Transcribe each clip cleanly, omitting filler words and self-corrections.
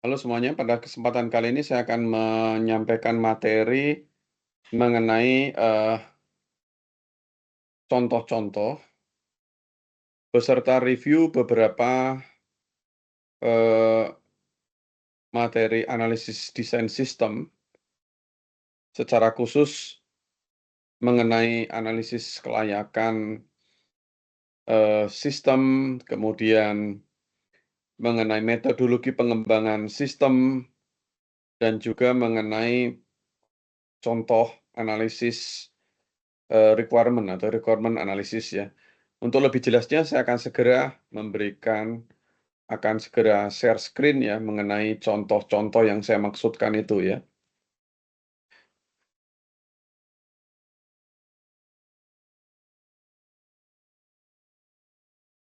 Halo semuanya, pada kesempatan kali ini saya akan menyampaikan materi mengenai contoh-contoh beserta review beberapa eh, materi analisis desain sistem, secara khusus mengenai analisis kelayakan sistem, kemudian mengenai metodologi pengembangan sistem, dan juga mengenai contoh analisis requirement atau requirement analysis ya. Untuk lebih jelasnya saya akan segera share screen ya mengenai contoh-contoh yang saya maksudkan itu ya.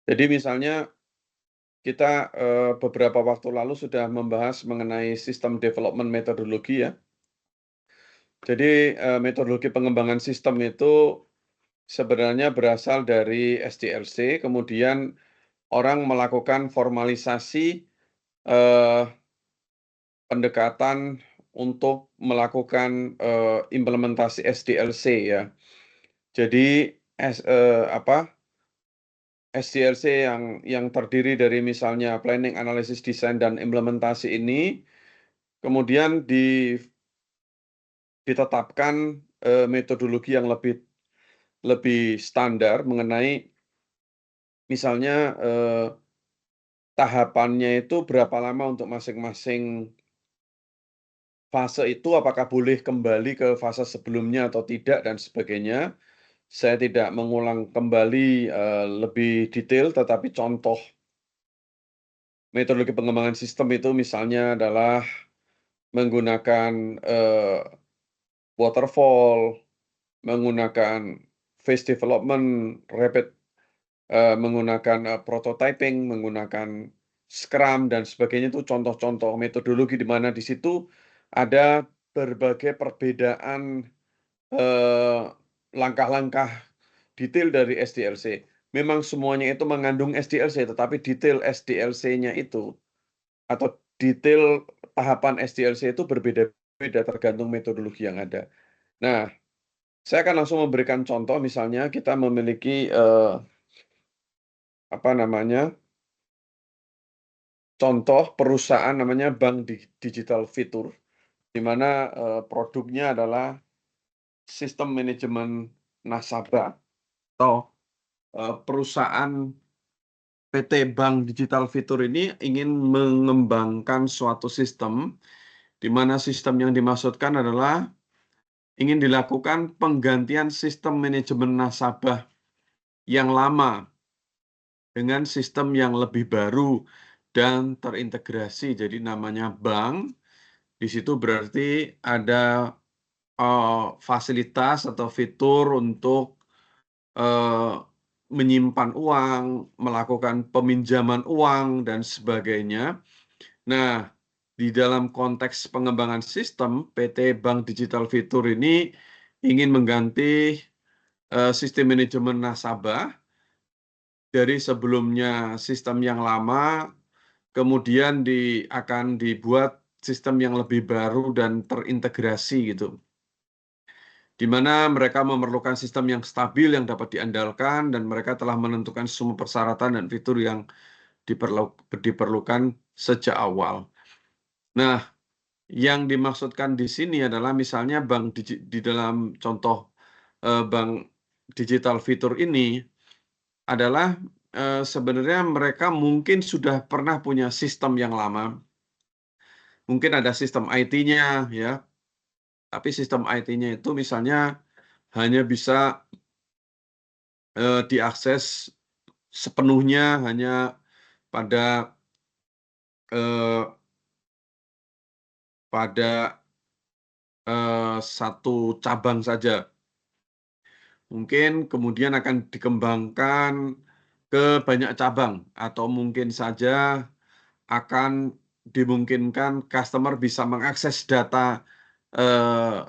Jadi misalnya kita beberapa waktu lalu sudah membahas mengenai sistem development metodologi ya. Jadi metodologi pengembangan sistem itu sebenarnya berasal dari SDLC, kemudian orang melakukan formalisasi eh, pendekatan untuk melakukan implementasi SDLC ya. Jadi SDLC yang terdiri dari misalnya planning, analisis, desain, dan implementasi ini kemudian ditetapkan metodologi yang lebih standar mengenai misalnya tahapannya itu berapa lama untuk masing-masing fase itu, apakah boleh kembali ke fase sebelumnya atau tidak dan sebagainya. Saya tidak mengulang kembali lebih detail, tetapi contoh metodologi pengembangan sistem itu misalnya adalah menggunakan waterfall, menggunakan phase development, menggunakan prototyping, menggunakan Scrum dan sebagainya. Itu contoh-contoh metodologi di mana di situ ada berbagai perbedaan eh, langkah-langkah detail dari SDLC. Memang semuanya itu mengandung SDLC, tetapi detail SDLC-nya itu atau detail tahapan SDLC itu berbeda-beda tergantung metodologi yang ada. Nah, saya akan langsung memberikan contoh, misalnya kita memiliki apa namanya contoh perusahaan namanya Bank Digital Fitur, di mana produknya adalah sistem manajemen nasabah atau perusahaan PT Bank Digital Fitur ini ingin mengembangkan suatu sistem, di mana sistem yang dimaksudkan adalah ingin dilakukan penggantian sistem manajemen nasabah yang lama dengan sistem yang lebih baru dan terintegrasi. Jadi namanya bank, di situ berarti ada fasilitas atau fitur untuk eh, menyimpan uang, melakukan peminjaman uang, dan sebagainya. Nah, di dalam konteks pengembangan sistem, PT Bank Digital Fitur ini ingin mengganti sistem manajemen nasabah dari sebelumnya sistem yang lama, kemudian akan dibuat sistem yang lebih baru dan terintegrasi gitu, di mana mereka memerlukan sistem yang stabil yang dapat diandalkan dan mereka telah menentukan semua persyaratan dan fitur yang diperlukan sejak awal. Nah, yang dimaksudkan di sini adalah misalnya di dalam contoh bank digital fitur ini adalah sebenarnya mereka mungkin sudah pernah punya sistem yang lama, mungkin ada sistem IT-nya ya, tapi sistem IT-nya itu misalnya hanya bisa diakses sepenuhnya hanya pada eh, pada satu cabang saja. Mungkin kemudian akan dikembangkan ke banyak cabang, atau mungkin saja akan dimungkinkan customer bisa mengakses data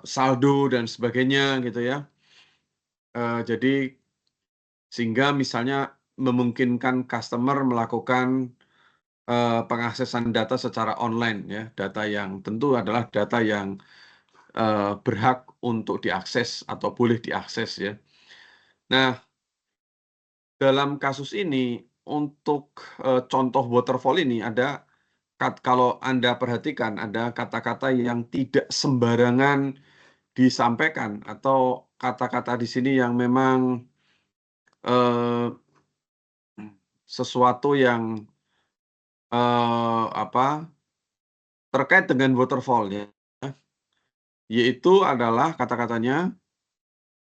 saldo dan sebagainya gitu ya. Jadi sehingga misalnya memungkinkan customer melakukan pengaksesan data secara online ya, data yang tentu adalah data yang berhak untuk diakses atau boleh diakses ya. Nah, dalam kasus ini untuk contoh waterfall ini ada kalau Anda perhatikan ada kata-kata yang tidak sembarangan disampaikan atau kata-kata di sini yang memang eh, sesuatu yang apa terkait dengan waterfall ya, yaitu adalah kata-katanya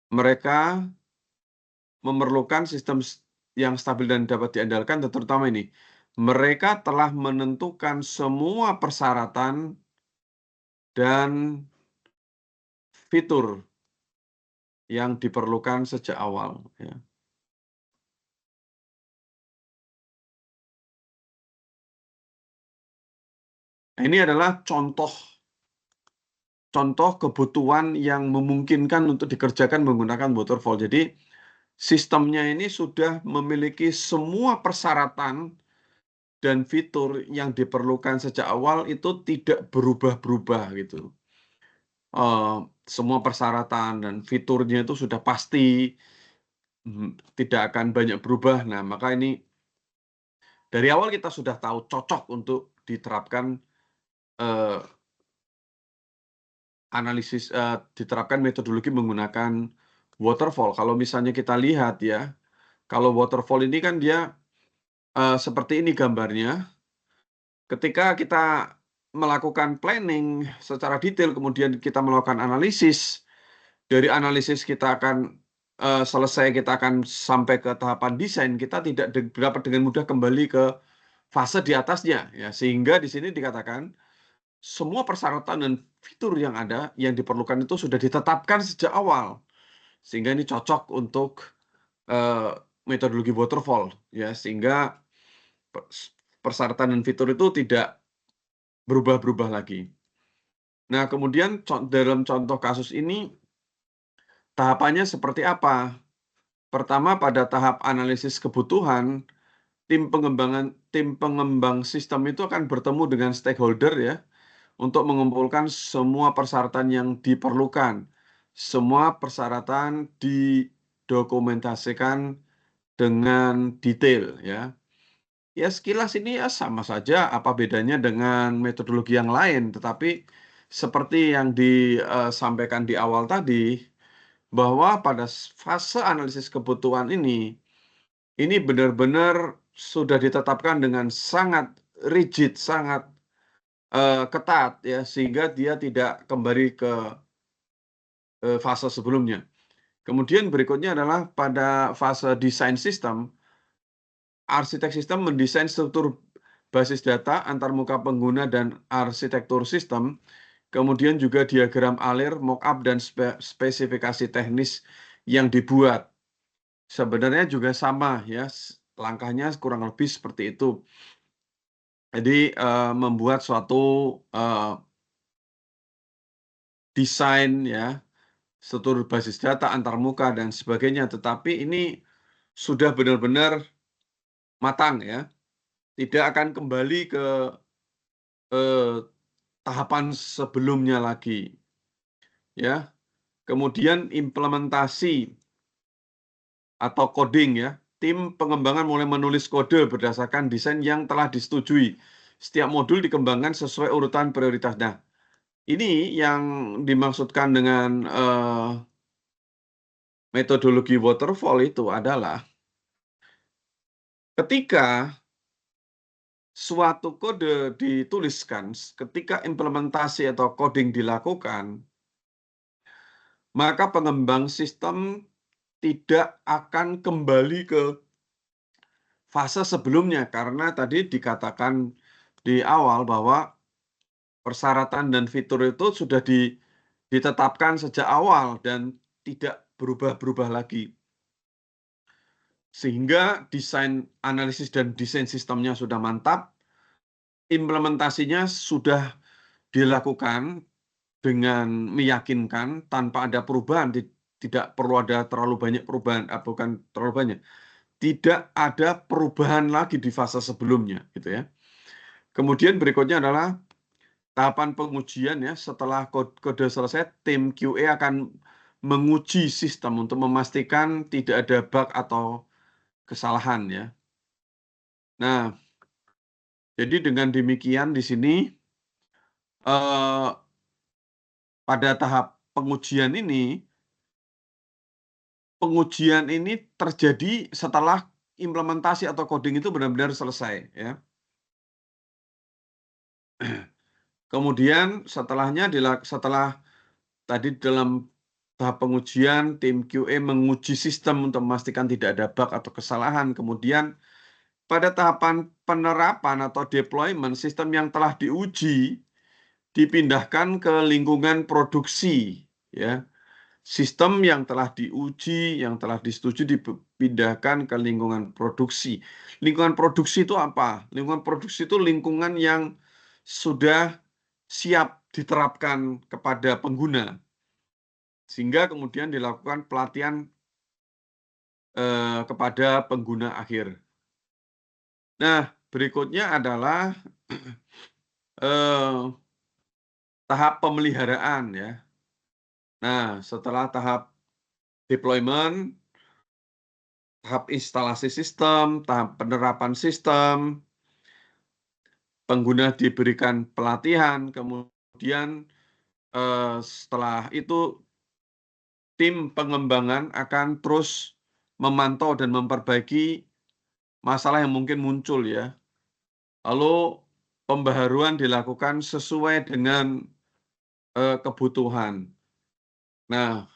mereka memerlukan sistem yang stabil dan dapat diandalkan, terutama ini mereka telah menentukan semua persyaratan dan fitur yang diperlukan sejak awal ya. Nah, ini adalah contoh kebutuhan yang memungkinkan untuk dikerjakan menggunakan waterfall. Jadi sistemnya ini sudah memiliki semua persyaratan dan fitur yang diperlukan sejak awal itu tidak berubah-berubah gitu. Semua persyaratan dan fiturnya itu sudah pasti, tidak akan banyak berubah. Nah, maka ini dari awal kita sudah tahu cocok untuk diterapkan, eee, diterapkan metodologi menggunakan waterfall. Kalau misalnya kita lihat ya, kalau waterfall ini kan dia, seperti ini gambarnya. Ketika kita melakukan planning secara detail, kemudian kita melakukan analisis, dari analisis kita akan, selesai kita akan sampai ke tahapan desain, kita tidak dapat dengan mudah kembali ke fase di atasnya, ya. Sehingga di sini dikatakan, semua persyaratan dan fitur yang ada, yang diperlukan itu sudah ditetapkan sejak awal. Sehingga ini cocok untuk, eee, metodologi waterfall, ya. Sehingga persyaratan dan fitur itu tidak berubah-berubah lagi. Nah, kemudian dalam contoh kasus ini, tahapannya seperti apa? Pertama, pada tahap analisis kebutuhan, tim pengembang sistem itu akan bertemu dengan stakeholder ya, untuk mengumpulkan semua persyaratan yang diperlukan. Semua persyaratan didokumentasikan dengan detail ya. Ya sekilas ini ya sama saja, apa bedanya dengan metodologi yang lain, tetapi seperti yang disampaikan di awal tadi, bahwa pada fase analisis kebutuhan ini benar-benar sudah ditetapkan dengan sangat rigid, sangat, ketat ya, sehingga dia tidak kembali ke, fase sebelumnya. Kemudian berikutnya adalah pada fase desain sistem, arsitek sistem mendesain struktur basis data antarmuka pengguna dan arsitektur sistem, kemudian juga diagram alir, mockup, dan spesifikasi teknis yang dibuat. Sebenarnya juga sama ya, langkahnya kurang lebih seperti itu. Jadi, membuat suatu, desain ya, struktur basis data antarmuka dan sebagainya, tetapi ini sudah benar-benar matang ya, tidak akan kembali ke, eee, tahapan sebelumnya lagi, ya. Kemudian implementasi atau coding ya, tim pengembangan mulai menulis kode berdasarkan desain yang telah disetujui. Setiap modul dikembangkan sesuai urutan prioritas. Nah, ini yang dimaksudkan dengan, metodologi waterfall itu adalah ketika suatu kode dituliskan, ketika implementasi atau coding dilakukan, maka pengembang sistem tidak akan kembali ke fase sebelumnya, karena tadi dikatakan di awal bahwa persyaratan dan fitur itu sudah ditetapkan sejak awal dan tidak berubah-berubah lagi. Sehingga desain analisis dan desain sistemnya sudah mantap, implementasinya sudah dilakukan dengan meyakinkan tanpa ada perubahan, tidak perlu ada terlalu banyak perubahan, bukan terlalu banyak, tidak ada perubahan lagi di fase sebelumnya, gitu ya. Kemudian berikutnya adalah tahapan pengujian ya. Setelah kode selesai, tim QA akan menguji sistem untuk memastikan tidak ada bug atau kesalahan ya. Nah, jadi dengan demikian di sini pada tahap pengujian ini terjadi setelah implementasi atau coding itu benar-benar selesai ya. Kemudian setelah tadi dalam tahap pengujian, tim QA menguji sistem untuk memastikan tidak ada bug atau kesalahan. Kemudian pada tahapan penerapan atau deployment, sistem yang telah diuji dipindahkan ke lingkungan produksi ya. Sistem yang telah diuji, yang telah disetujui dipindahkan ke lingkungan produksi. Lingkungan produksi itu apa? Lingkungan produksi itu lingkungan yang sudah siap diterapkan kepada pengguna. Sehingga kemudian dilakukan pelatihan kepada pengguna akhir. Nah, berikutnya adalah tahap pemeliharaan ya. Nah, setelah tahap deployment, tahap instalasi sistem, tahap penerapan sistem, pengguna diberikan pelatihan, kemudian setelah itu tim pengembangan akan terus memantau dan memperbaiki masalah yang mungkin muncul ya. Lalu pembaharuan dilakukan sesuai dengan kebutuhan. Nah,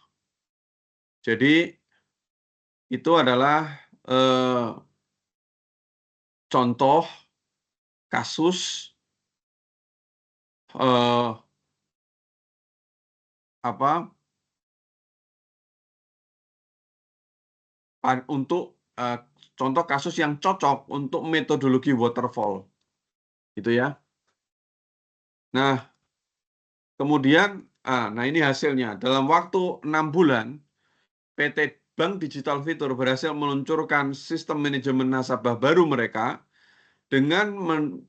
jadi itu adalah contoh kasus untuk contoh kasus yang cocok untuk metodologi waterfall, gitu ya. Nah, kemudian, nah ini hasilnya. Dalam waktu 6 bulan, PT Bank Digital Fitur berhasil meluncurkan sistem manajemen nasabah baru mereka dengan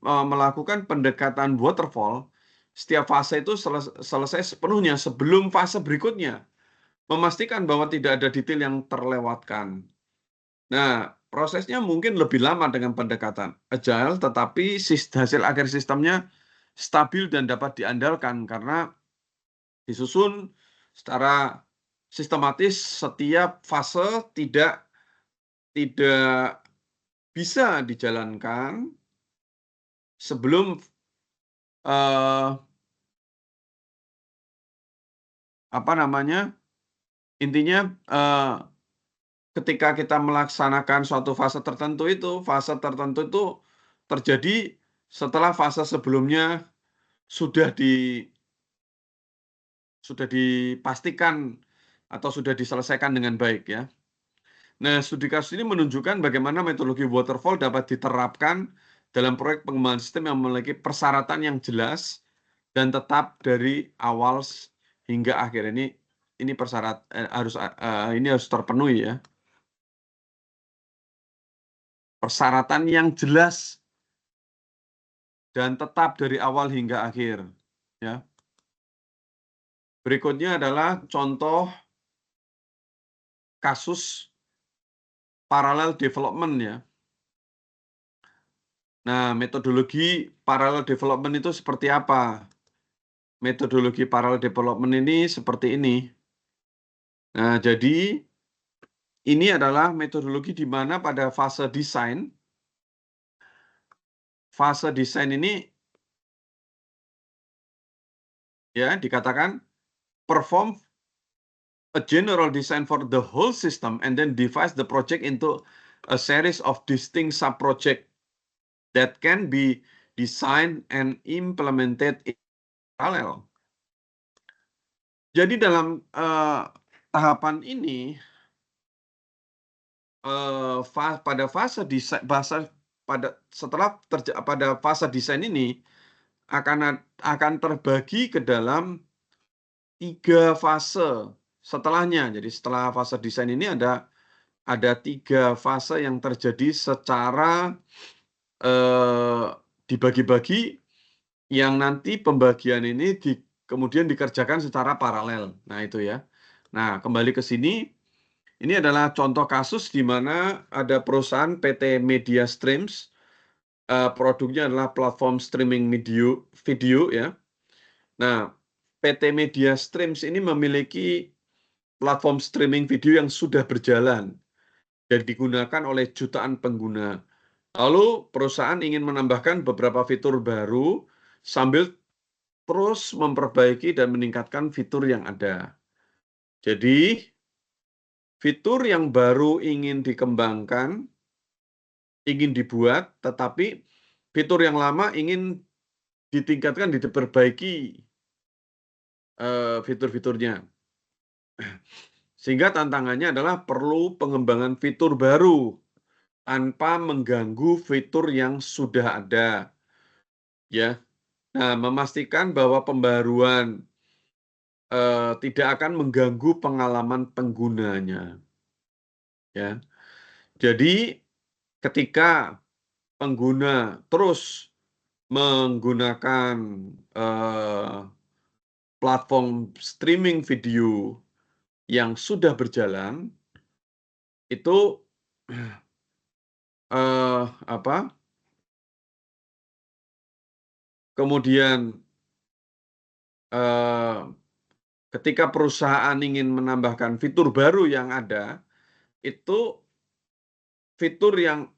melakukan pendekatan waterfall. Setiap fase itu selesai sepenuhnya sebelum fase berikutnya, memastikan bahwa tidak ada detail yang terlewatkan. Nah, prosesnya mungkin lebih lama dengan pendekatan agile, tetapi hasil akhir sistemnya stabil dan dapat diandalkan karena disusun secara sistematis. Setiap fase tidak bisa dijalankan sebelum intinya ketika kita melaksanakan suatu fase tertentu itu terjadi setelah fase sebelumnya sudah dipastikan atau sudah diselesaikan dengan baik ya. Nah, studi kasus ini menunjukkan bagaimana metodologi waterfall dapat diterapkan dalam proyek pengembangan sistem yang memiliki persyaratan yang jelas dan tetap dari awal hingga akhir. Ini harus terpenuhi ya. Persyaratan yang jelas dan tetap dari awal hingga akhir ya. Berikutnya adalah contoh kasus parallel development ya. Nah, metodologi parallel development itu seperti apa? Metodologi parallel development ini seperti ini. Nah, jadi ini adalah metodologi di mana pada fase desain ini ya dikatakan perform a general design for the whole system and then divide the project into a series of distinct sub-project that can be designed and implemented in parallel. Jadi dalam tahapan ini pada fase desain pada fase desain ini akan terbagi ke dalam 3 fase setelahnya. Jadi setelah fase desain ini ada 3 fase yang terjadi secara dibagi-bagi yang nanti pembagian ini kemudian dikerjakan secara paralel. Nah, itu ya. Nah, kembali ke sini, ini adalah contoh kasus di mana ada perusahaan PT Media Streams, produknya adalah platform streaming video ya. Nah, PT Media Streams ini memiliki platform streaming video yang sudah berjalan dan digunakan oleh jutaan pengguna. Lalu perusahaan ingin menambahkan beberapa fitur baru sambil terus memperbaiki dan meningkatkan fitur yang ada. Jadi, fitur yang baru ingin dikembangkan, ingin dibuat, tetapi fitur yang lama ingin ditingkatkan, diperbaiki fitur-fiturnya. Sehingga tantangannya adalah perlu pengembangan fitur baru tanpa mengganggu fitur yang sudah ada. Ya. Nah, memastikan bahwa pembaruan tidak akan mengganggu pengalaman penggunanya. Ya. Jadi, ketika pengguna terus menggunakan platform streaming video yang sudah berjalan, itu apa? Kemudian ketika perusahaan ingin menambahkan fitur baru yang ada, itu fitur yang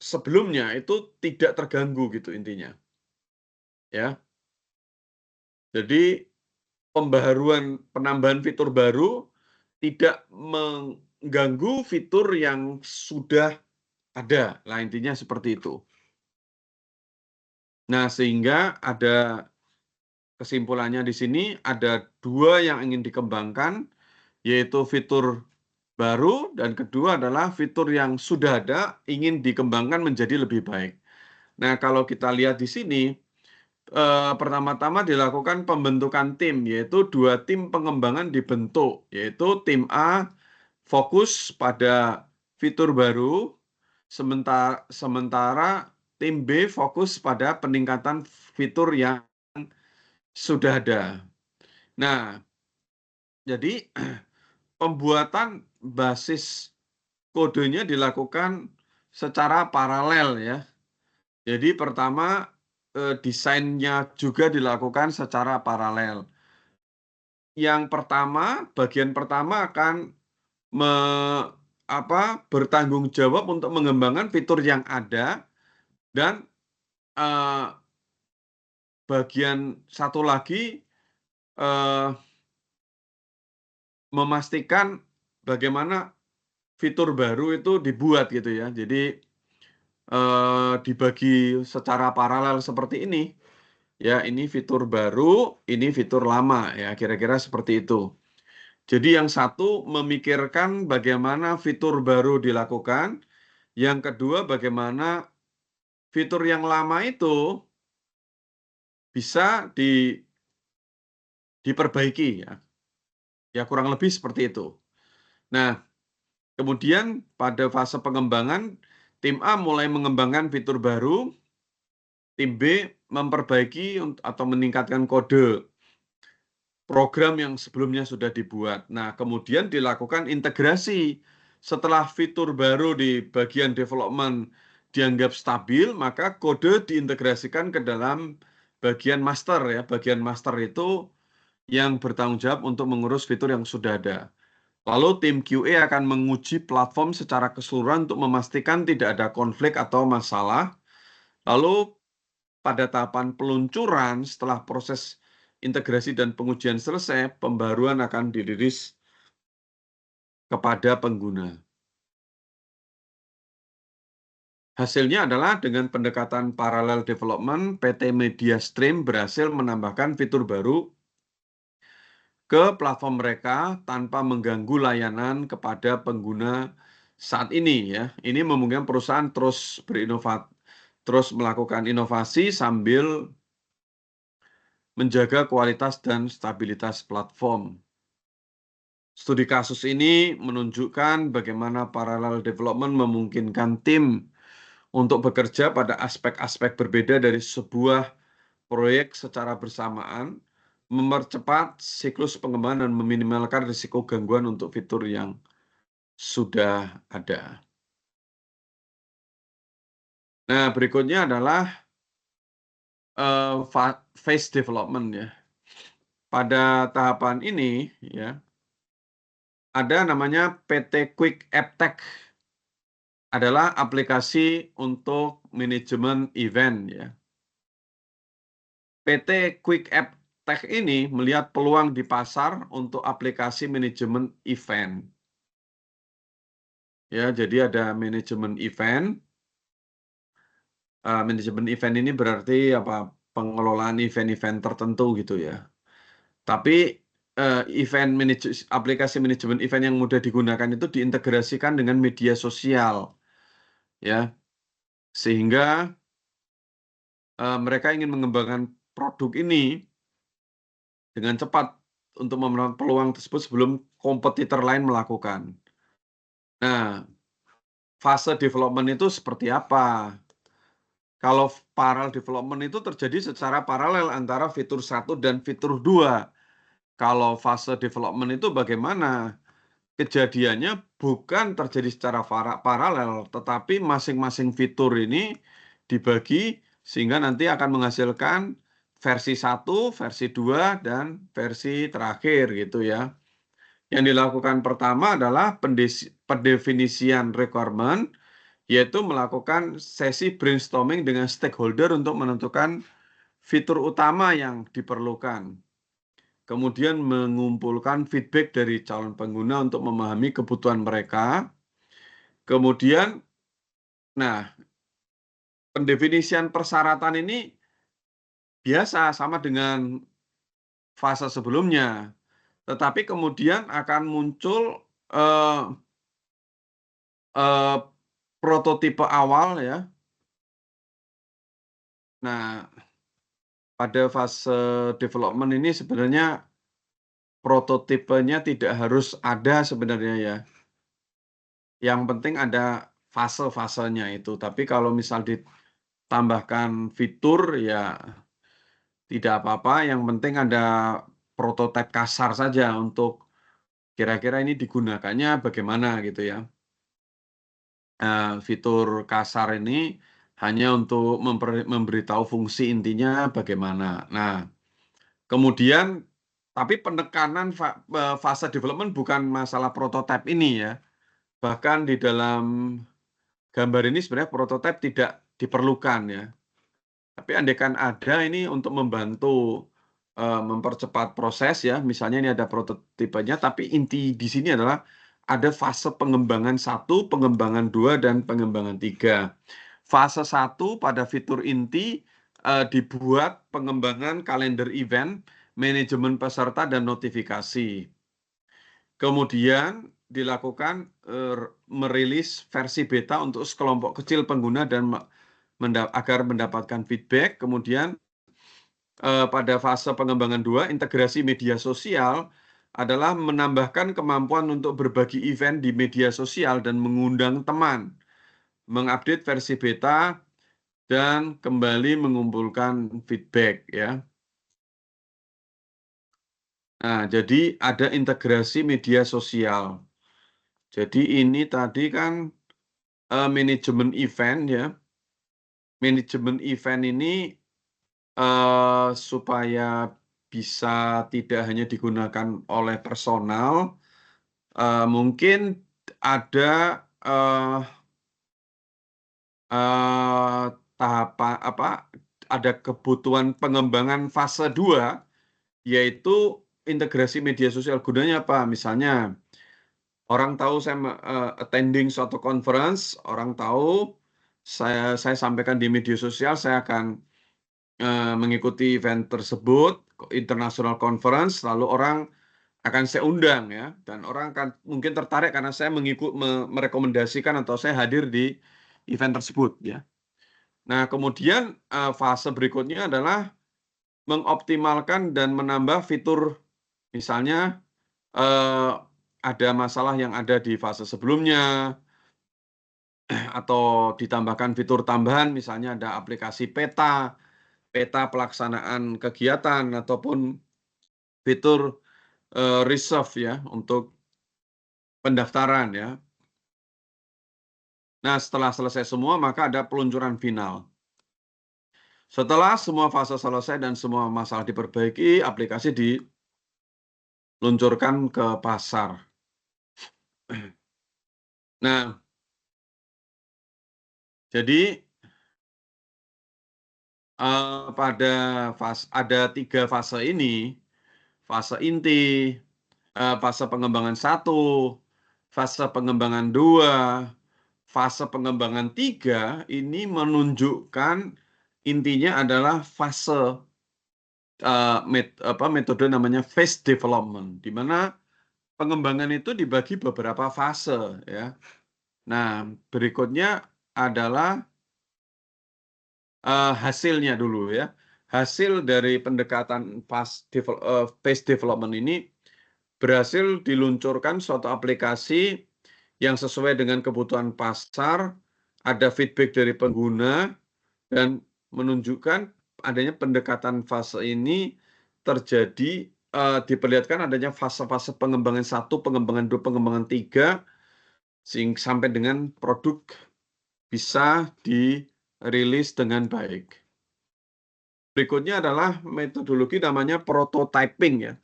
sebelumnya itu tidak terganggu gitu intinya. Ya. Jadi penambahan fitur baru tidak mengganggu fitur yang sudah ada. Nah, intinya seperti itu. Nah, sehingga ada kesimpulannya di sini ada dua yang ingin dikembangkan, yaitu fitur baru dan kedua adalah fitur yang sudah ada ingin dikembangkan menjadi lebih baik. Nah, kalau kita lihat di sini, pertama-tama dilakukan pembentukan tim, yaitu 2 tim pengembangan dibentuk, yaitu tim A fokus pada fitur baru, sementara tim B fokus pada peningkatan fitur yang sudah ada. Nah, jadi pembuatan basis kodenya dilakukan secara paralel ya. Jadi pertama desainnya juga dilakukan secara paralel. Yang pertama, bagian pertama akan bertanggung jawab untuk mengembangkan fitur yang ada dan bagian satu lagi memastikan bagaimana fitur baru itu dibuat gitu ya. Jadi dibagi secara paralel seperti ini. Ya, ini fitur baru, ini fitur lama ya, kira-kira seperti itu. Jadi yang satu memikirkan bagaimana fitur baru dilakukan, yang kedua bagaimana fitur yang lama itu bisa diperbaiki ya. Ya kurang lebih seperti itu. Nah, kemudian pada fase pengembangan, tim A mulai mengembangkan fitur baru, tim B memperbaiki atau meningkatkan kode program yang sebelumnya sudah dibuat. Nah, kemudian dilakukan integrasi. Setelah fitur baru di bagian development dianggap stabil, maka kode diintegrasikan ke dalam bagian master ya. Bagian master itu yang bertanggung jawab untuk mengurus fitur yang sudah ada. Lalu tim QA akan menguji platform secara keseluruhan untuk memastikan tidak ada konflik atau masalah. Lalu pada tahapan peluncuran setelah proses integrasi dan pengujian selesai, pembaruan akan dirilis kepada pengguna. Hasilnya adalah dengan pendekatan parallel development, PT Media Stream berhasil menambahkan fitur baru ke platform mereka tanpa mengganggu layanan kepada pengguna saat ini ya. Ini memungkinkan perusahaan terus terus melakukan inovasi sambil menjaga kualitas dan stabilitas platform. Studi kasus ini menunjukkan bagaimana parallel development memungkinkan tim untuk bekerja pada aspek-aspek berbeda dari sebuah proyek secara bersamaan, mempercepat siklus pengembangan dan meminimalkan risiko gangguan untuk fitur yang sudah ada. Nah, berikutnya adalah phase development ya. Pada tahapan ini ya, ada namanya PT Quick Aptech, adalah aplikasi untuk manajemen event ya. PT Quick Aptech ini melihat peluang di pasar untuk aplikasi manajemen event. Ya, jadi ada manajemen event. Manajemen event ini berarti apa? Pengelolaan event-event tertentu gitu ya. Tapi aplikasi manajemen event yang mudah digunakan itu diintegrasikan dengan media sosial, ya, sehingga mereka ingin mengembangkan produk ini dengan cepat untuk memenuhi peluang tersebut sebelum kompetitor lain melakukan. Nah, fase development itu seperti apa? Kalau parallel development itu terjadi secara paralel antara fitur 1 dan fitur 2. Kalau fase development itu bagaimana? Kejadiannya bukan terjadi secara paralel, tetapi masing-masing fitur ini dibagi sehingga nanti akan menghasilkan versi 1, versi 2, dan versi terakhir gitu ya. Yang dilakukan pertama adalah pendefinisian requirement, yaitu melakukan sesi brainstorming dengan stakeholder untuk menentukan fitur utama yang diperlukan. Kemudian mengumpulkan feedback dari calon pengguna untuk memahami kebutuhan mereka. Kemudian, nah, pendefinisian persyaratan ini biasa sama dengan fase sebelumnya, tetapi kemudian akan muncul eh, eh, prototipe awal ya. Nah, pada fase development ini sebenarnya prototipenya tidak harus ada sebenarnya ya. Yang penting ada fase-fasenya itu. Tapi kalau misal ditambahkan fitur ya tidak apa-apa. Yang penting ada prototipe kasar saja untuk kira-kira ini digunakannya bagaimana gitu ya. Fitur kasar ini hanya untuk memberitahu fungsi intinya bagaimana. Nah, kemudian tapi penekanan fase development bukan masalah prototipe ini ya. Bahkan di dalam gambar ini sebenarnya prototipe tidak diperlukan ya. Tapi andaikan ada ini untuk membantu mempercepat proses ya, misalnya ini ada prototipenya, tapi inti di sini adalah ada fase pengembangan 1, pengembangan 2, dan pengembangan 3. Fase 1 pada fitur inti dibuat pengembangan kalender event, manajemen peserta, dan notifikasi. Kemudian dilakukan merilis versi beta untuk sekelompok kecil pengguna dan agar mendapatkan feedback. Kemudian pada fase pengembangan 2, integrasi media sosial adalah menambahkan kemampuan untuk berbagi event di media sosial dan mengundang teman, mengupdate versi beta, dan kembali mengumpulkan feedback ya. Nah, jadi ada integrasi media sosial. Jadi ini tadi kan manajemen event ya. Manajemen event ini supaya bisa tidak hanya digunakan oleh personal, mungkin ada ada kebutuhan pengembangan fase 2, yaitu integrasi media sosial. Gunanya apa? Misalnya orang tahu saya attending suatu conference, orang tahu saya sampaikan di media sosial, saya akan mengikuti event tersebut, international conference, lalu orang akan saya undang ya, dan orang akan mungkin tertarik karena saya merekomendasikan atau saya hadir di event tersebut ya. Nah, kemudian fase berikutnya adalah mengoptimalkan dan menambah fitur, misalnya ada masalah yang ada di fase sebelumnya, atau ditambahkan fitur tambahan, misalnya ada aplikasi peta, peta pelaksanaan kegiatan, ataupun fitur reserve ya untuk pendaftaran ya. Nah, setelah selesai semua, maka ada peluncuran final. Setelah semua fase selesai dan semua masalah diperbaiki, aplikasi diluncurkan ke pasar. Nah, jadi pada ada 3 fase ini, fase inti, fase pengembangan 1, fase pengembangan 2, fase pengembangan 3 ini menunjukkan intinya adalah fase metode namanya phase development, di mana pengembangan itu dibagi beberapa fase ya. Nah, berikutnya adalah hasilnya dulu ya. Hasil dari pendekatan phase development ini berhasil diluncurkan suatu aplikasi yang sesuai dengan kebutuhan pasar, ada feedback dari pengguna, dan menunjukkan adanya pendekatan fase ini terjadi, diperlihatkan adanya fase-fase pengembangan 1, pengembangan 2, pengembangan 3, sampai dengan produk bisa dirilis dengan baik. Berikutnya adalah metodologi namanya prototyping ya.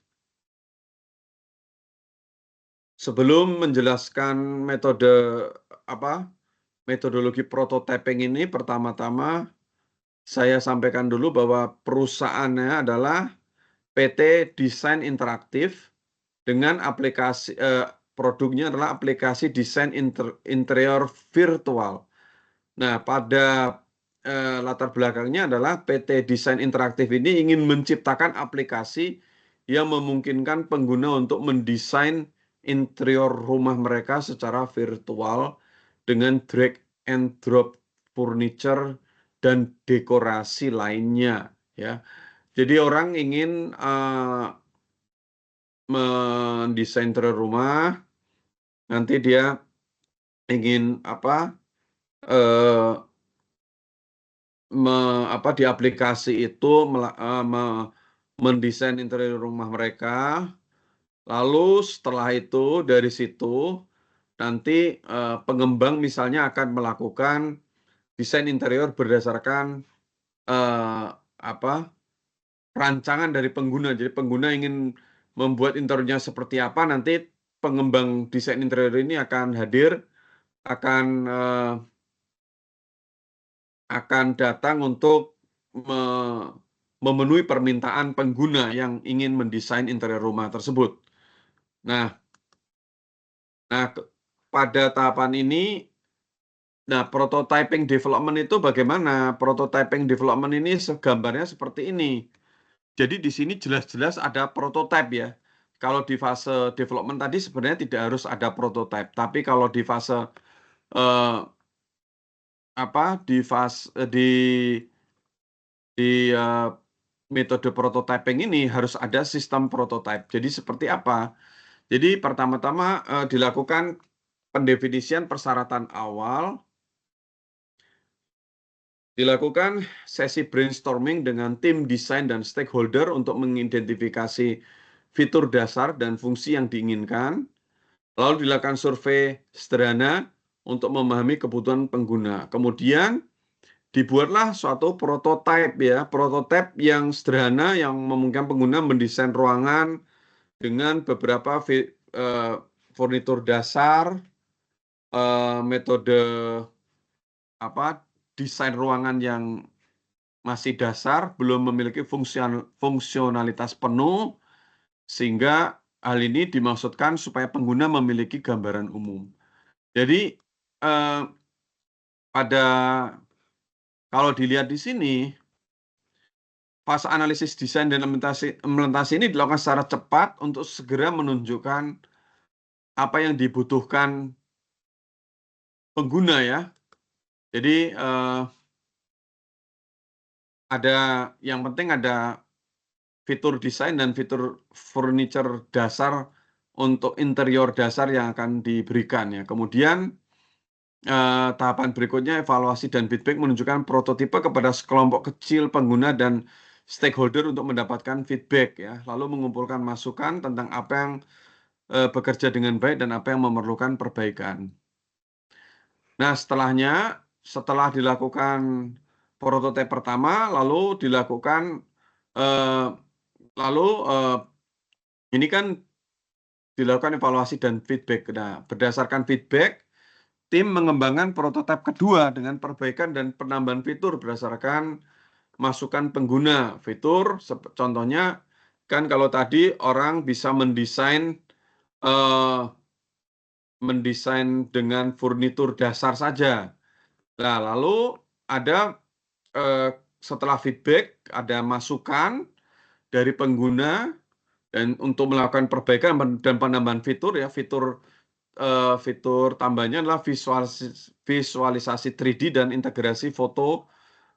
Sebelum menjelaskan metodologi prototyping ini, pertama-tama saya sampaikan dulu bahwa perusahaannya adalah PT Desain Interaktif dengan produknya adalah aplikasi desain interior virtual. Nah, pada latar belakangnya adalah PT Desain Interaktif ini ingin menciptakan aplikasi yang memungkinkan pengguna untuk mendesain interior rumah mereka secara virtual dengan drag and drop furniture dan dekorasi lainnya ya. Jadi orang ingin mendesain interior rumah, nanti dia ingin di aplikasi itu mendesain interior rumah mereka, lalu setelah itu dari situ nanti pengembang misalnya akan melakukan desain interior berdasarkan rancangan dari pengguna. Jadi pengguna ingin membuat interiornya seperti apa, nanti pengembang desain interior ini akan hadir, akan datang untuk memenuhi permintaan pengguna yang ingin mendesain interior rumah tersebut. Nah, pada tahapan ini, prototyping development itu bagaimana? Prototyping development ini gambarnya seperti ini. Jadi di sini jelas-jelas ada prototype ya. Kalau di fase development tadi sebenarnya tidak harus ada prototype, tapi kalau di fase eh, di metode prototyping ini harus ada sistem prototype. Jadi seperti apa? Jadi pertama-tama dilakukan pendefinisian persyaratan awal, dilakukan sesi brainstorming dengan tim desain dan stakeholder untuk mengidentifikasi fitur dasar dan fungsi yang diinginkan, lalu dilakukan survei sederhana untuk memahami kebutuhan pengguna. Kemudian dibuatlah suatu prototipe ya, prototipe yang sederhana yang memungkinkan pengguna mendesain ruangan dengan beberapa furnitur dasar, metode desain ruangan yang masih dasar, belum memiliki fungsionalitas penuh, sehingga hal ini dimaksudkan supaya pengguna memiliki gambaran umum. Jadi kalau dilihat di sini, fase analisis desain dan implementasi ini dilakukan secara cepat untuk segera menunjukkan apa yang dibutuhkan pengguna ya. Jadi yang penting ada fitur desain dan fitur furniture dasar untuk interior dasar yang akan diberikan ya. Kemudian tahapan berikutnya evaluasi dan feedback menunjukkan prototipe kepada sekelompok kecil pengguna dan stakeholder untuk mendapatkan feedback ya, lalu mengumpulkan masukan tentang apa yang bekerja dengan baik dan apa yang memerlukan perbaikan. Nah, setelah dilakukan prototipe pertama, lalu dilakukan eh, lalu ini kan dilakukan evaluasi dan feedback. Nah, berdasarkan feedback, tim mengembangkan prototipe kedua dengan perbaikan dan penambahan fitur berdasarkan masukan pengguna. Fitur, contohnya kan kalau tadi orang bisa eh, mendesain dengan furnitur dasar saja. Nah, lalu ada setelah feedback ada masukan dari pengguna dan untuk melakukan perbaikan dan penambahan fitur ya, fitur tambahnya adalah visualisasi 3D dan integrasi foto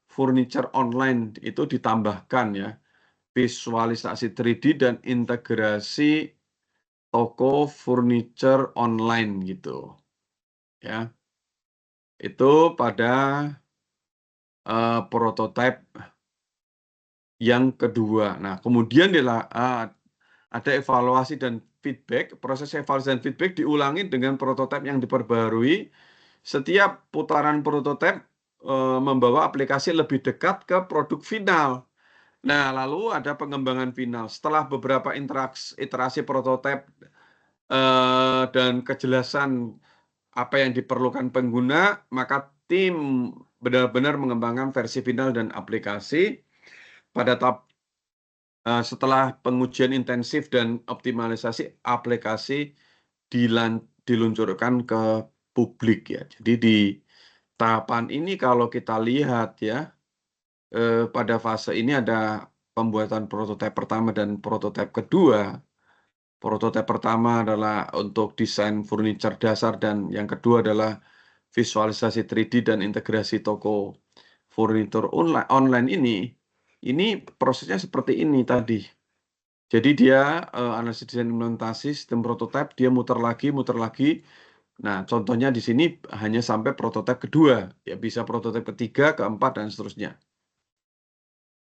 furniture online itu ditambahkan ya. Visualisasi 3D dan integrasi toko furniture online gitu ya. Itu pada prototipe yang kedua. Nah, kemudian ada evaluasi dan feedback. Proses evaluasi dan feedback diulangi dengan prototipe yang diperbarui. Setiap putaran prototipe membawa aplikasi lebih dekat ke produk final. Nah, lalu ada pengembangan final. Setelah beberapa iterasi prototipe dan kejelasan apa yang diperlukan pengguna, maka tim benar-benar mengembangkan versi final dan aplikasi. Pada tahap setelah pengujian intensif dan optimalisasi, aplikasi diluncurkan ke publik ya. Jadi di tahapan ini kalau kita lihat ya, pada fase ini ada pembuatan prototipe pertama dan prototipe kedua. Prototipe pertama adalah untuk desain furniture dasar dan yang kedua adalah visualisasi 3D dan integrasi toko furnitur online ini prosesnya seperti ini tadi. Jadi dia analisis desain implementasi sistem prototipe, dia muter lagi, muter lagi. Nah, contohnya di sini hanya sampai prototipe kedua, ya bisa prototipe ketiga, keempat, dan seterusnya.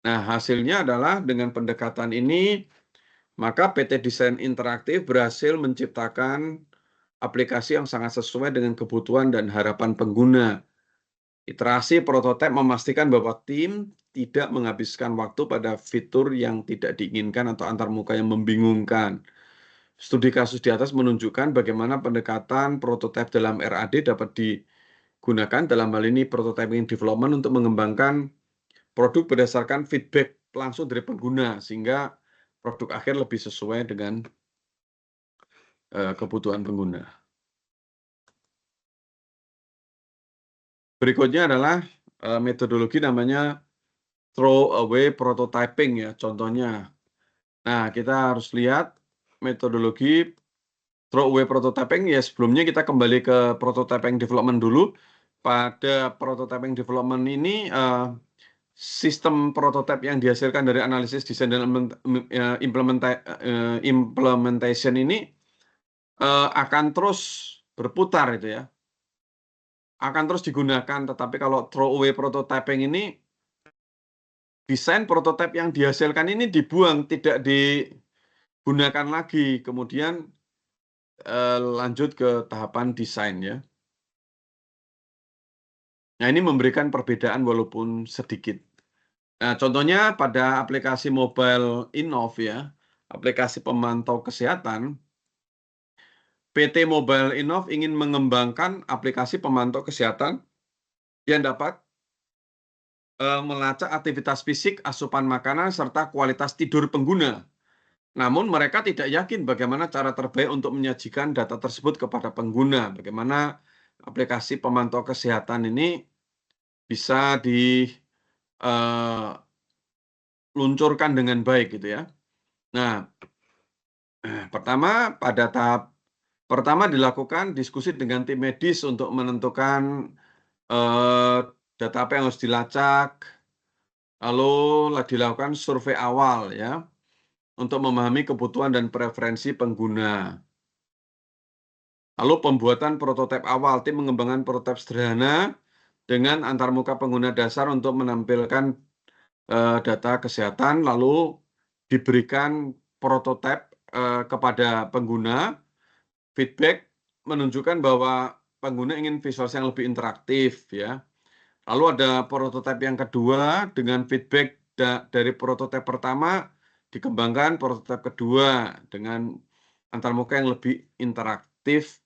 Nah, hasilnya adalah dengan pendekatan ini, maka PT Desain Interaktif berhasil menciptakan aplikasi yang sangat sesuai dengan kebutuhan dan harapan pengguna. Iterasi prototipe memastikan bahwa tim tidak menghabiskan waktu pada fitur yang tidak diinginkan atau antarmuka yang membingungkan. Studi kasus di atas menunjukkan bagaimana pendekatan prototipe dalam RAD dapat digunakan dalam hal ini prototyping development untuk mengembangkan produk berdasarkan feedback langsung dari pengguna sehingga produk akhir lebih sesuai dengan kebutuhan pengguna. Berikutnya adalah metodologi namanya throwaway prototyping ya contohnya. Nah, kita harus lihat metodologi throwaway prototyping ya sebelumnya kita kembali ke prototyping development dulu. Pada prototyping development ini sistem prototipe yang dihasilkan dari analisis desain dan implementation ini akan terus berputar itu ya. Akan terus digunakan, tetapi kalau throwaway prototyping ini desain prototipe yang dihasilkan ini dibuang, tidak digunakan lagi, kemudian lanjut ke tahapan desain ya. Nah, ini memberikan perbedaan walaupun sedikit. Nah, contohnya pada aplikasi mobile Innov ya, aplikasi pemantau kesehatan, PT Mobile Innov ingin mengembangkan aplikasi pemantau kesehatan yang dapat melacak aktivitas fisik, asupan makanan, serta kualitas tidur pengguna. Namun mereka tidak yakin bagaimana cara terbaik untuk menyajikan data tersebut kepada pengguna. Bagaimana aplikasi pemantau kesehatan ini bisa diluncurkan dengan baik gitu ya. Nah, pada tahap pertama dilakukan diskusi dengan tim medis untuk menentukan data apa yang harus dilacak, lalu dilakukan survei awal ya untuk memahami kebutuhan dan preferensi pengguna. Lalu pembuatan prototipe awal, tim mengembangkan prototipe sederhana dengan antarmuka pengguna dasar untuk menampilkan data kesehatan, lalu diberikan prototipe kepada pengguna, feedback menunjukkan bahwa pengguna ingin visualisasi yang lebih interaktif ya. Lalu ada prototipe yang kedua dengan feedback dari prototipe pertama dikembangkan prototipe kedua dengan antarmuka yang lebih interaktif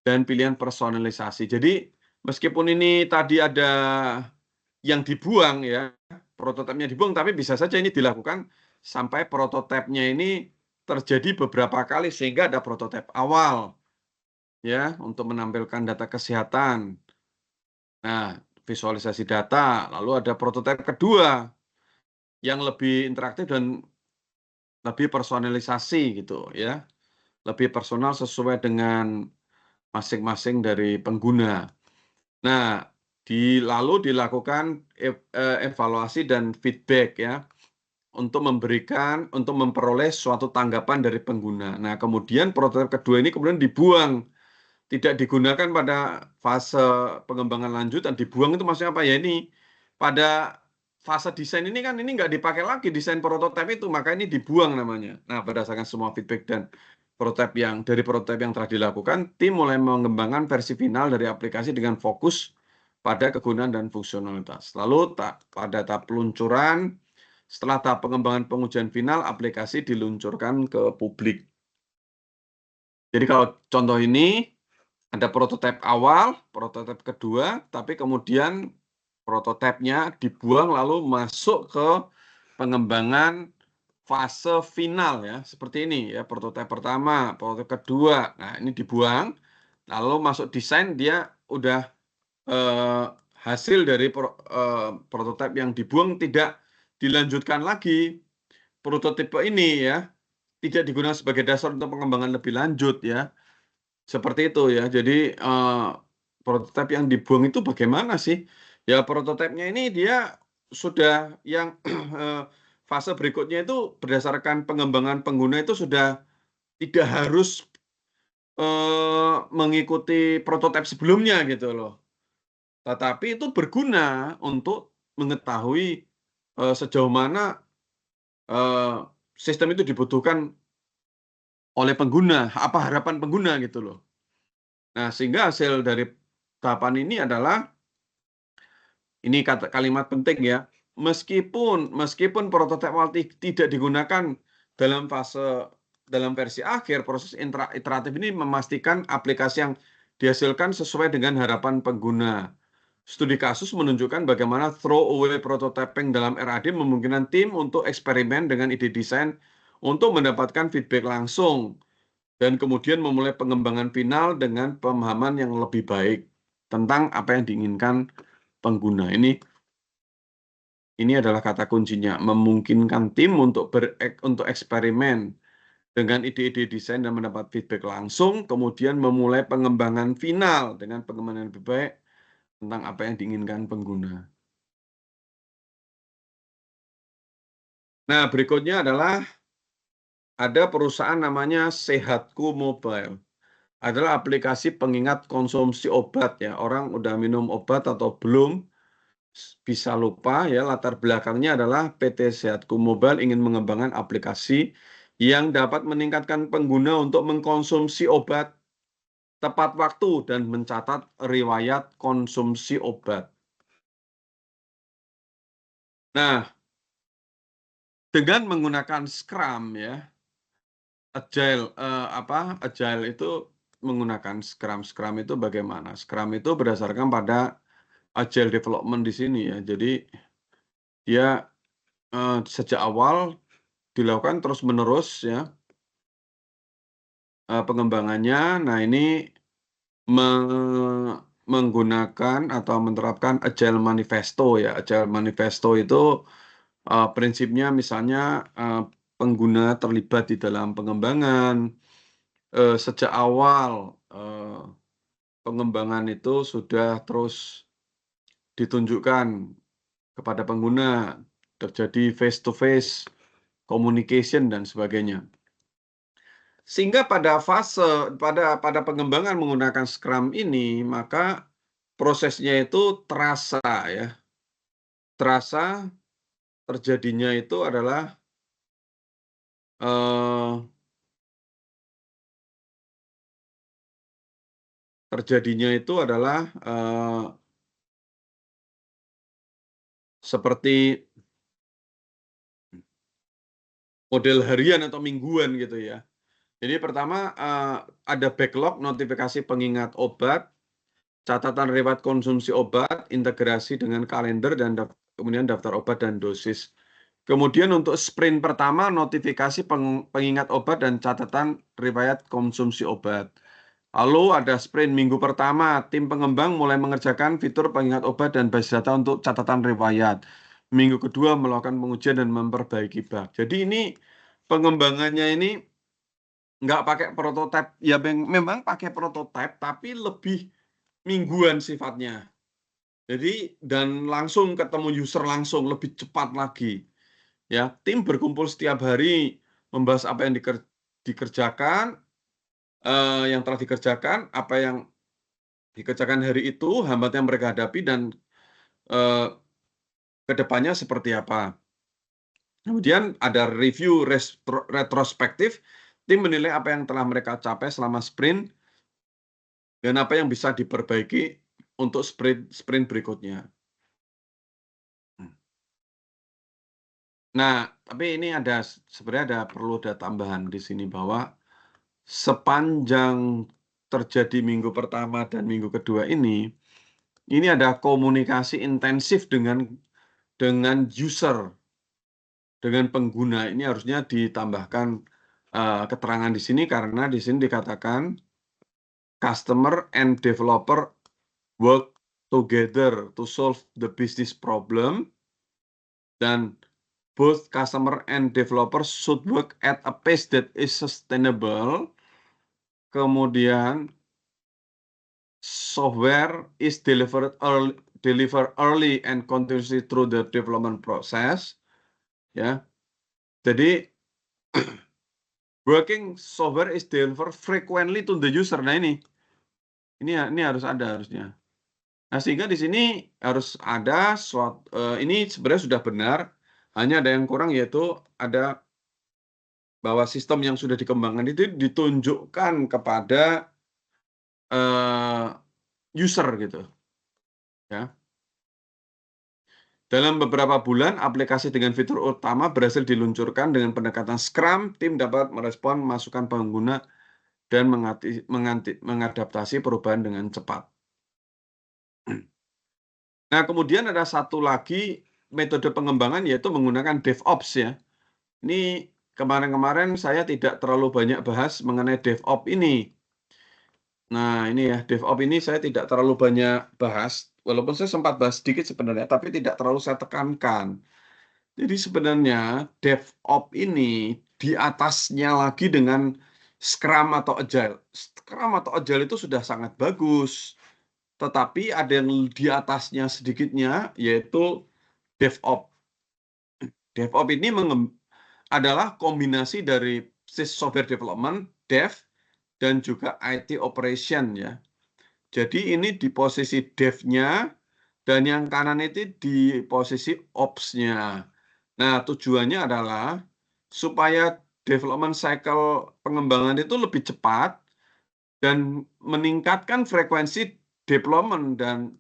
dan pilihan personalisasi. Jadi meskipun ini tadi ada yang dibuang ya, prototipenya dibuang, tapi bisa saja ini dilakukan sampai prototipenya ini terjadi beberapa kali sehingga ada prototipe awal ya untuk menampilkan data kesehatan. Nah, visualisasi data, lalu ada prototipe kedua yang lebih interaktif dan lebih personalisasi gitu ya. Lebih personal sesuai dengan masing-masing dari pengguna. Nah, lalu dilakukan evaluasi dan feedback ya untuk memperoleh suatu tanggapan dari pengguna. Nah, kemudian prototipe kedua ini kemudian dibuang, tidak digunakan pada fase pengembangan lanjut dan dibuang itu maksudnya apa ya ini pada fase desain ini kan ini nggak dipakai lagi desain prototipe itu, maka ini dibuang namanya. Nah, berdasarkan semua feedback dan prototipe yang telah dilakukan, tim mulai mengembangkan versi final dari aplikasi dengan fokus pada kegunaan dan fungsionalitas. Lalu pada tahap peluncuran, setelah tahap pengembangan pengujian final, aplikasi diluncurkan ke publik. Jadi kalau contoh ini ada prototipe awal, prototipe kedua, tapi kemudian prototipenya dibuang lalu masuk ke pengembangan fase final ya, seperti ini ya, prototipe pertama, prototipe kedua. Nah, ini dibuang, lalu masuk desain dia udah hasil dari prototipe yang dibuang tidak dilanjutkan lagi. Prototipe ini ya, tidak digunakan sebagai dasar untuk pengembangan lebih lanjut ya. Seperti itu ya. Jadi prototipe yang dibuang itu bagaimana sih? Ya prototipenya ini dia sudah yang fase berikutnya itu berdasarkan pengembangan pengguna itu sudah tidak harus mengikuti prototipe sebelumnya gitu loh. Tetapi itu berguna untuk mengetahui sejauh mana sistem itu dibutuhkan oleh pengguna, apa harapan pengguna gitu loh. Nah, sehingga hasil dari tahapan ini adalah ini kalimat penting ya, meskipun prototipe awal tidak digunakan dalam versi akhir, proses iteratif ini memastikan aplikasi yang dihasilkan sesuai dengan harapan pengguna. Studi kasus menunjukkan bagaimana throwaway prototyping dalam RAD memungkinkan tim untuk eksperimen dengan ide desain untuk mendapatkan feedback langsung dan kemudian memulai pengembangan final dengan pemahaman yang lebih baik tentang apa yang diinginkan pengguna. Ini adalah kata kuncinya, memungkinkan tim untuk eksperimen dengan ide-ide desain dan mendapat feedback langsung, kemudian memulai pengembangan final dengan pengembangan yang lebih baik tentang apa yang diinginkan pengguna. Nah, berikutnya adalah ada perusahaan namanya Sehatku Mobile. Adalah aplikasi pengingat konsumsi obat ya. Orang udah minum obat atau belum, bisa lupa ya, latar belakangnya adalah PT Sehatku Mobile ingin mengembangkan aplikasi yang dapat meningkatkan pengguna untuk mengkonsumsi obat tepat waktu dan mencatat riwayat konsumsi obat. Nah, dengan menggunakan Scrum ya, Agile itu menggunakan Scrum. Scrum itu bagaimana? Scrum itu berdasarkan pada Agile development di sini ya. Jadi dia sejak awal dilakukan terus-menerus ya pengembangannya. Nah, ini menggunakan atau menerapkan Agile Manifesto ya. Agile Manifesto itu prinsipnya misalnya pengguna terlibat di dalam pengembangan sejak awal pengembangan itu sudah terus ditunjukkan kepada pengguna, terjadi face to face communication dan sebagainya. Sehingga pada pengembangan menggunakan Scrum ini, maka prosesnya itu terasa ya, terasa terjadinya itu adalah, eee, terjadinya itu adalah, seperti model harian atau mingguan gitu ya. Jadi pertama, ada backlog notifikasi pengingat obat, catatan riwayat konsumsi obat, integrasi dengan kalender dan kemudian daftar obat dan dosis. Kemudian untuk sprint pertama, notifikasi pengingat obat dan catatan riwayat konsumsi obat. Lalu ada sprint minggu pertama, tim pengembang mulai mengerjakan fitur pengingat obat dan basis data untuk catatan riwayat. Minggu kedua melakukan pengujian dan memperbaiki bug. Jadi ini pengembangannya ini nggak pakai prototipe, ya memang pakai prototipe, tapi lebih mingguan sifatnya. Jadi dan langsung ketemu user langsung, lebih cepat lagi. Ya, tim berkumpul setiap hari membahas apa yang dikerjakan, yang telah dikerjakan, apa yang dikerjakan hari itu, hambatan yang mereka hadapi dan, eee, ke depannya seperti apa. Kemudian ada review retrospektif, tim menilai apa yang telah mereka capai selama sprint dan apa yang bisa diperbaiki untuk sprint sprint berikutnya. Nah, tapi ini sebenarnya perlu ada tambahan di sini bahwa sepanjang terjadi minggu pertama dan minggu kedua ini ada komunikasi intensif dengan user, dengan pengguna. Ini harusnya ditambahkan, keterangan di sini karena di sini dikatakan customer and developer work together to solve the business problem dan both customer and developer should work at a pace that is sustainable. Kemudian software is deliver early and continuously through the development process, ya. Jadi working software is delivered frequently to the user. Nah ini harus ada harusnya. Nah sehingga di sini harus ada ini sebenarnya sudah benar, hanya ada yang kurang yaitu ada bahwa sistem yang sudah dikembangkan itu ditunjukkan kepada, eee, user gitu, ya. Dalam beberapa bulan, aplikasi dengan fitur utama berhasil diluncurkan dengan pendekatan Scrum, tim dapat merespon masukan pengguna dan mengadaptasi perubahan dengan cepat. Nah, kemudian ada satu lagi metode pengembangan yaitu menggunakan DevOps ya. Ini kemarin-kemarin saya tidak terlalu banyak bahas mengenai DevOps ini. Nah, ini ya, DevOps ini saya tidak terlalu banyak bahas, walaupun saya sempat bahas sedikit sebenarnya, tapi tidak terlalu saya tekankan. Jadi sebenarnya DevOps ini di atasnya lagi dengan Scrum atau Agile. Scrum atau Agile itu sudah sangat bagus, tetapi ada yang di atasnya sedikitnya yaitu DevOps. DevOps ini adalah kombinasi dari software development, dev, dan juga IT operation ya. Jadi ini di posisi dev-nya dan yang kanan itu di posisi ops-nya. Nah, tujuannya adalah supaya development cycle pengembangan itu lebih cepat dan meningkatkan frekuensi deployment dan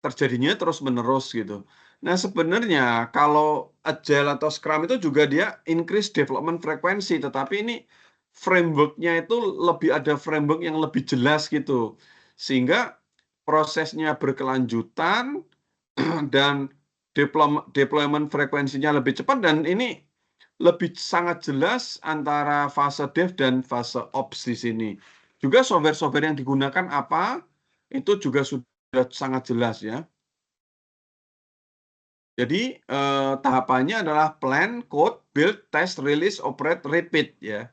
terjadinya terus-menerus gitu. Nah, sebenarnya kalau Agile atau Scrum itu juga dia increase development frekuensi, tetapi ini framework-nya itu ada framework yang lebih jelas gitu. Sehingga prosesnya berkelanjutan dan deployment frekuensinya lebih cepat dan ini lebih sangat jelas antara fase dev dan fase ops di sini. Juga software-software yang digunakan apa, itu juga sudah sangat jelas ya. Jadi, tahapannya adalah plan, code, build, test, release, operate, repeat ya.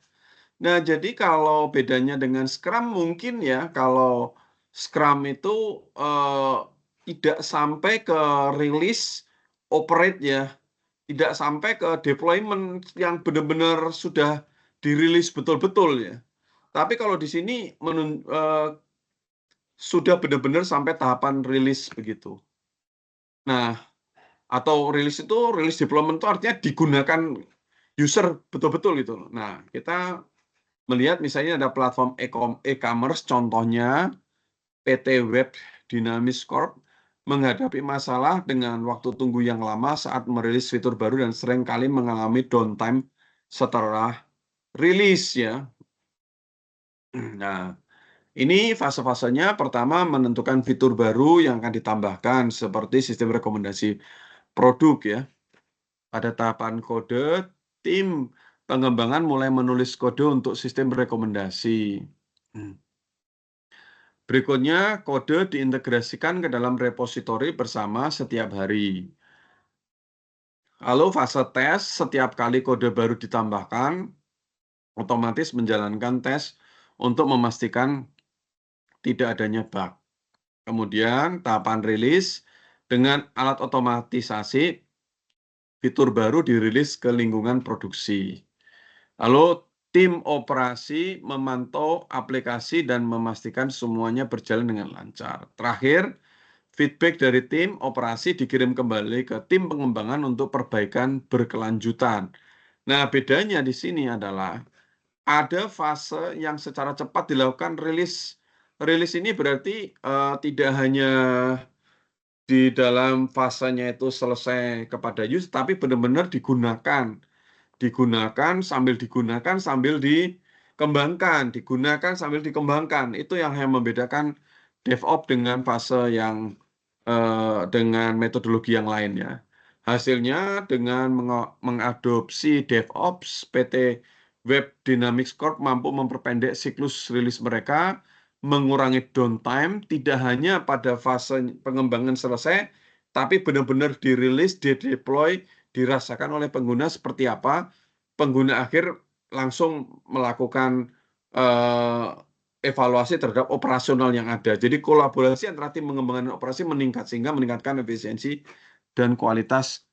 Nah, jadi kalau bedanya dengan Scrum mungkin ya, kalau Scrum itu, tidak sampai ke release, operate ya. tidak sampai ke deployment yang benar-benar sudah dirilis betul-betul ya. Tapi kalau di sini sudah benar-benar sampai tahapan rilis begitu. Nah, atau rilis itu rilis deployment itu artinya digunakan user betul-betul gitu. Nah, kita melihat misalnya ada platform e-commerce contohnya PT Web Dynamics Corp menghadapi masalah dengan waktu tunggu yang lama saat merilis fitur baru dan sering kali mengalami downtime setelah rilis ya. Nah, ini fase-fasenya pertama menentukan fitur baru yang akan ditambahkan seperti sistem rekomendasi produk ya. Pada tahapan kode, tim pengembangan mulai menulis kode untuk sistem rekomendasi. Berikutnya, kode diintegrasikan ke dalam repositori bersama setiap hari. Lalu fase tes, setiap kali kode baru ditambahkan, otomatis menjalankan tes untuk memastikan tidak adanya bug. Kemudian tahapan rilis dengan alat otomatisasi, fitur baru dirilis ke lingkungan produksi. Lalu tim operasi memantau aplikasi dan memastikan semuanya berjalan dengan lancar. Terakhir, feedback dari tim operasi dikirim kembali ke tim pengembangan untuk perbaikan berkelanjutan. Nah, bedanya di sini adalah ada fase yang secara cepat dilakukan rilis. Rilis ini berarti tidak hanya di dalam fasenya itu selesai kepada user, tapi benar-benar digunakan. Digunakan sambil dikembangkan, digunakan sambil dikembangkan. Itu yang membedakan DevOps dengan fase yang dengan metodologi yang lainnya. Hasilnya dengan mengadopsi DevOps, PT Web Dynamics Corp mampu memperpendek siklus rilis mereka, mengurangi downtime, tidak hanya pada fase pengembangan selesai, tapi benar-benar dirilis, dideploy, dirasakan oleh pengguna seperti apa, pengguna akhir langsung melakukan evaluasi terhadap operasional yang ada. Jadi kolaborasi antara tim pengembangan dan operasi meningkat sehingga meningkatkan efisiensi dan kualitas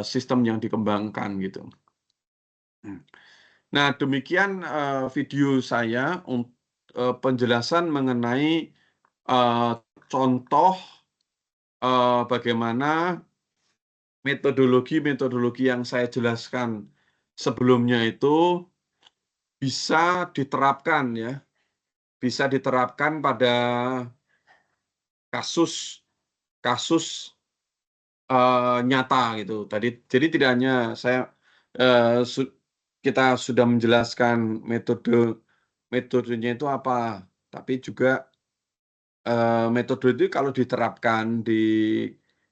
sistem yang dikembangkan gitu. Nah, demikian video saya untuk penjelasan mengenai contoh bagaimana metodologi-metodologi yang saya jelaskan sebelumnya itu bisa diterapkan ya, bisa diterapkan pada kasus nyata gitu. Jadi tidak hanya kita sudah menjelaskan metodenya itu apa, tapi juga metode itu kalau diterapkan di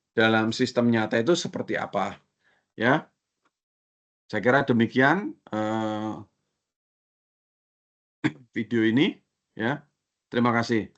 dalam sistem nyata itu seperti apa, ya. Saya kira demikian video ini, ya. Terima kasih.